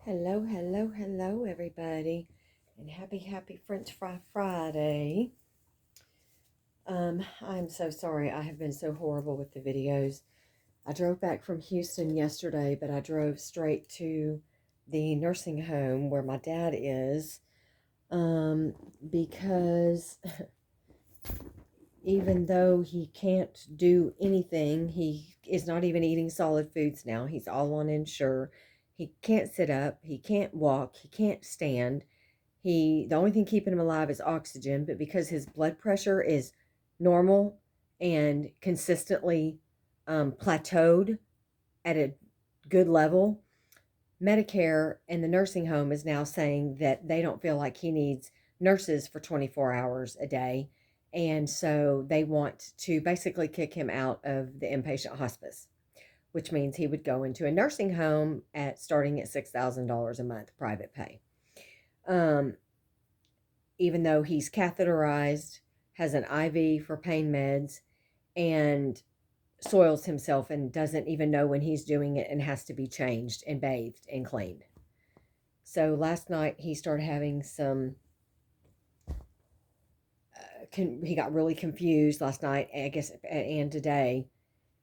Hello, hello, hello, everybody, and happy French Fry Friday. I'm so sorry. I have been so horrible with the videos. I drove back from Houston yesterday, but I drove straight to the nursing home where my dad is, um, because even though he can't do anything, he is not even eating solid foods now. He's all on Ensure. He can't sit up. He can't walk. He can't stand. The only thing keeping him alive is oxygen, but because his blood pressure is normal and consistently plateaued at a good level, Medicare and the nursing home is now saying that they don't feel like he needs nurses for 24 hours a day. And so they want to basically kick him out of the inpatient hospice, which means he would go into a nursing home at starting at $6,000 a month private pay. Um, Even though he's catheterized, has an IV for pain meds, and soils himself and doesn't even know when he's doing it and has to be changed and bathed and cleaned. So last night he started having some, he got really confused last night, I guess, and today.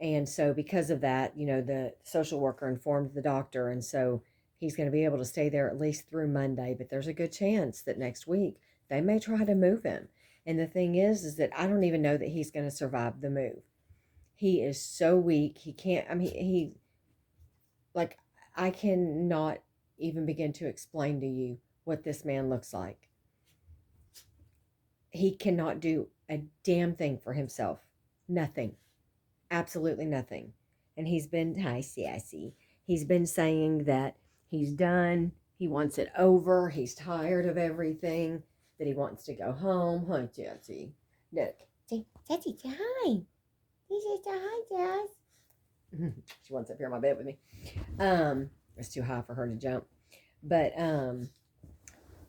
And so because of that, the social worker informed the doctor. And so he's going to be able to stay there at least through Monday. But there's a good chance that next week they may try to move him. And the thing is that I don't even know that he's going to survive the move. He is so weak. He can't, I mean, like, I cannot even begin to explain to you what this man looks like. He cannot do a damn thing for himself. Nothing. Absolutely nothing. And hi, Sassy. He's been saying that he's done. He wants it over. He's tired of everything. That he wants to go home. Huh, Sassy? Look. Sassy, say hi. He says, say hi, Sass. She wants up here on my bed with me. It's too high for her to jump. But,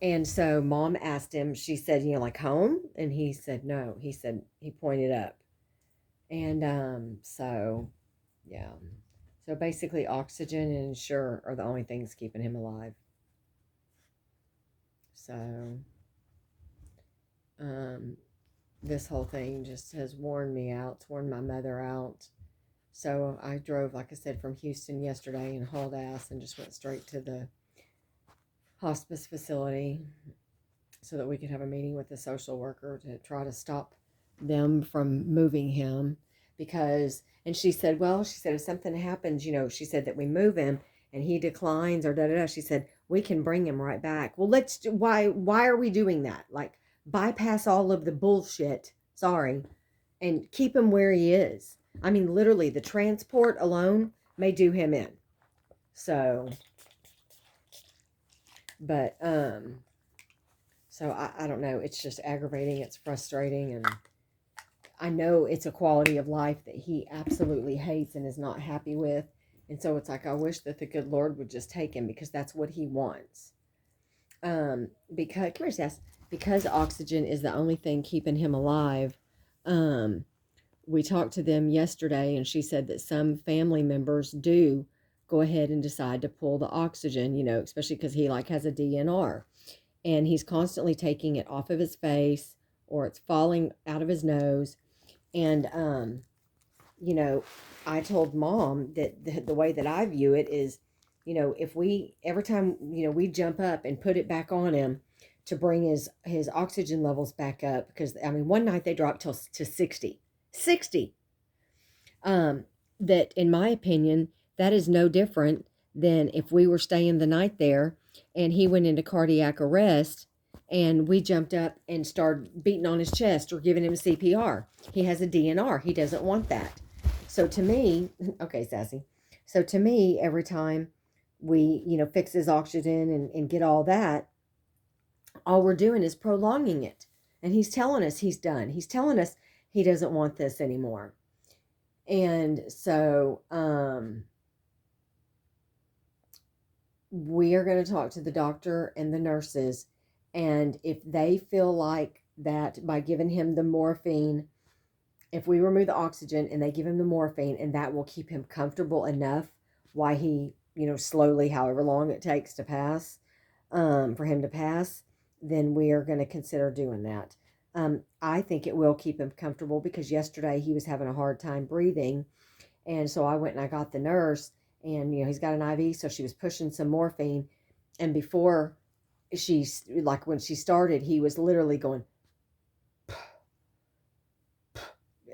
and so mom asked him, she said, like home? And he said, no. He said, he pointed up. And, so, yeah. So basically, oxygen and Ensure are the only things keeping him alive. So, um, this whole thing just has worn me out. It's worn my mother out. So I drove, like I said, from Houston yesterday and hauled ass and just went straight to the hospice facility so that we could have a meeting with the social worker to try to stop them from moving him. Because, and she said, well, she said, if something happens, she said that we move him and he declines or da da da, she said, we can bring him right back. Well, why are we doing that? Like, bypass all of the bullshit, sorry, and keep him where he is. I mean, literally, the transport alone may do him in. So, but, so I don't know. It's just aggravating. It's frustrating. And I know it's a quality of life that he absolutely hates and is not happy with. And so it's like, I wish that the good Lord would just take him because that's what he wants. Because, come here, Sass. Because oxygen is the only thing keeping him alive. We talked to them yesterday and she said that some family members do go ahead and decide to pull the oxygen, especially because he has a DNR and he's constantly taking it off of his face or it's falling out of his nose. And, I told mom that the way that I view it is, if every time, we jump up and put it back on him to bring his oxygen levels back up, because, I mean, one night they dropped to 60, that in my opinion, that is no different than if we were staying the night there and he went into cardiac arrest and we jumped up and started beating on his chest or giving him CPR. He has a DNR. He doesn't want that. So to me, okay, Sassy. So to me, every time we, fix his oxygen and get all that, all we're doing is prolonging it. And he's telling us he's done. He's telling us he doesn't want this anymore. And so we are going to talk to the doctor and the nurses. And if they feel like that by giving him the morphine, if we remove the oxygen and they give him the morphine and that will keep him comfortable enough while he slowly, however long it takes to pass, for him to pass, then we are going to consider doing that. I think it will keep him comfortable because yesterday he was having a hard time breathing. And so I went and I got the nurse, and, he's got an IV. So she was pushing some morphine. And before like when she started, he was literally going,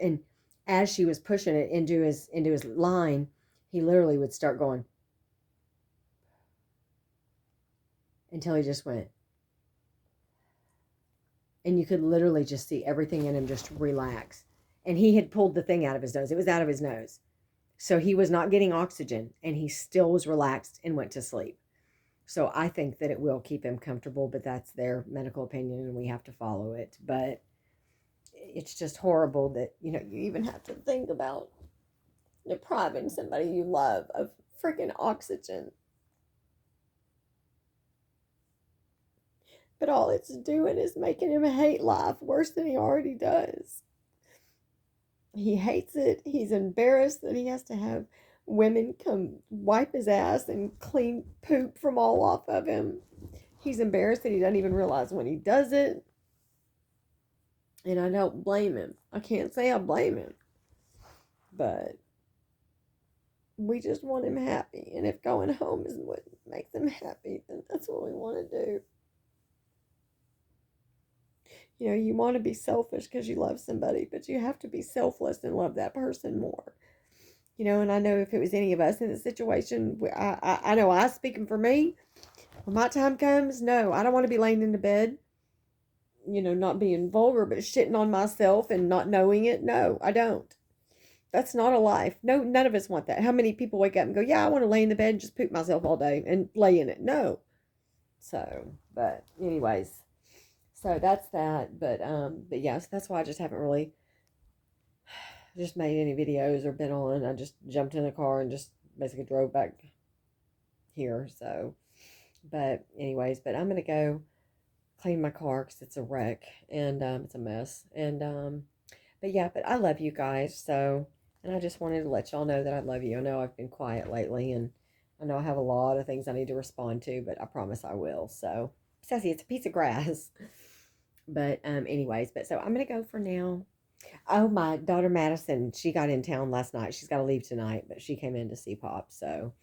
and as she was pushing it into his line, he literally would start going until he just went. And you could literally just see everything in him just relax. And he had pulled the thing out of his nose. It was out of his nose. So he was not getting oxygen, and he still was relaxed and went to sleep. So I think that it will keep him comfortable, but that's their medical opinion and we have to follow it. But it's just horrible that, you even have to think about depriving somebody you love of freaking oxygen. But all it's doing is making him hate life worse than he already does. He hates it. He's embarrassed that he has to have women come wipe his ass and clean poop from all off of him. He's embarrassed that he doesn't even realize when he does it. And I don't blame him. I can't say I blame him. But we just want him happy. And if going home is what makes him happy, then that's what we want to do. You want to be selfish because you love somebody, but you have to be selfless and love that person more. And I know if it was any of us in the situation, I know I speaking for me. When my time comes, no, I don't want to be laying in the bed, not being vulgar, but shitting on myself and not knowing it. No, I don't. That's not a life. No, none of us want that. How many people wake up and go, yeah, I want to lay in the bed and just poop myself all day and lay in it? No. So, but anyways, so that's that. But yes, that's why I just haven't really just made any videos or been on. I just jumped in a car and just basically drove back here. So, but anyways, but I'm going to go clean my car because it's a wreck and it's a mess. But yeah, but I love you guys. So, and I just wanted to let y'all know that I love you. I know I've been quiet lately, and I know I have a lot of things I need to respond to, but I promise I will. So, Sassy, it's a piece of grass. But anyways, but so I'm gonna go for now. Oh, my daughter Madison, she got in town last night. She's got to leave tonight, but she came in to see Pop, so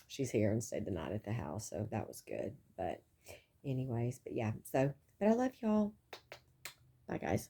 she's here and stayed the night at the house. So that was good. But anyways, but yeah. So, but I love y'all. Bye, guys.